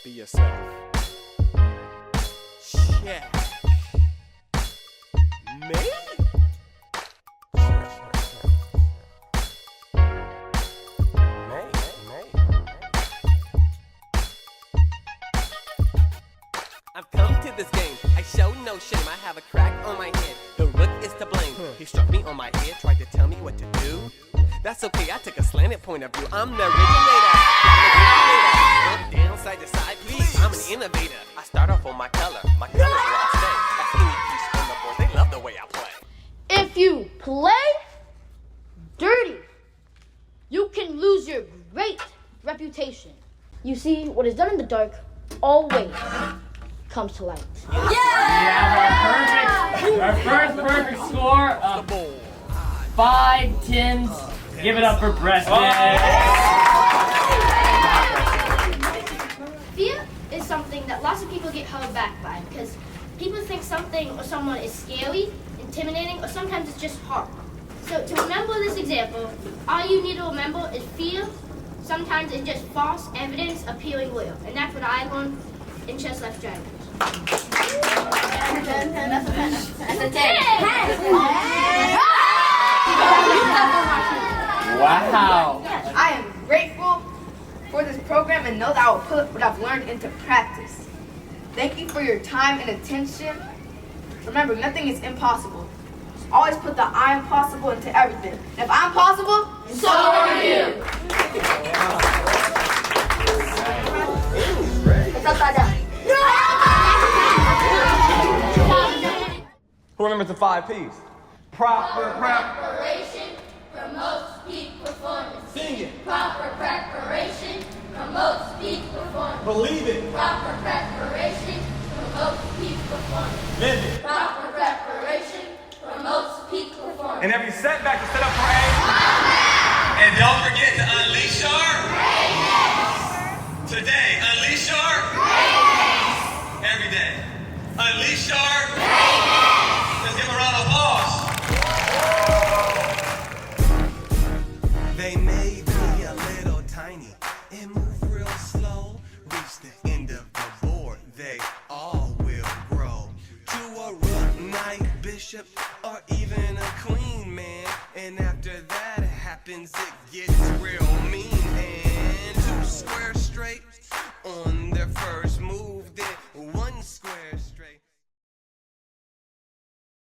Be yourself. Check. Me? I've come to this game, I show no shame. I have a crack on my head, the rook is to blame. He struck me on my head, tried to tell me what to do. That's okay, I took a slanted point of view. I'm the originator, up, down, side to side, please. I'm an innovator. I start off on my colors where I stay. That's any piece on the board, they love the way I play. If you play dirty, you can lose your great reputation. You see, what is done in the dark always comes to light. Yeah, our first perfect score of 5 tens. Give it up for Preston. Fear is something that lots of people get held back by because people think something or someone is scary, intimidating, or sometimes it's just hard. So to remember this example, all you need to remember is fear sometimes is just false evidence appearing real. And that's what I learned in ChessLife Strategies. That's a 10. Wow. I am grateful for this program and know that I will put what I've learned into practice. Thank you for your time and attention. Remember, nothing is impossible. Always put the I am possible into everything. And if I'm possible, so are you. It's upside down. Who remembers the 5 P's? Proper preparation promotes peak performance. Sing it. Proper preparation promotes peak performance. Believe it. Proper preparation promotes peak performance. Live it. Proper preparation promotes peak performance. And every setback is set up for aim. And don't forget to unleash your today. Unleash your every day. Unleash your let's give a round of applause. They may be a little tiny and move real slow. Reach the end of the board, they all will grow to a rook, knight, bishop, or even a queen, man. And after that happens, it gets real mean. And 2 squares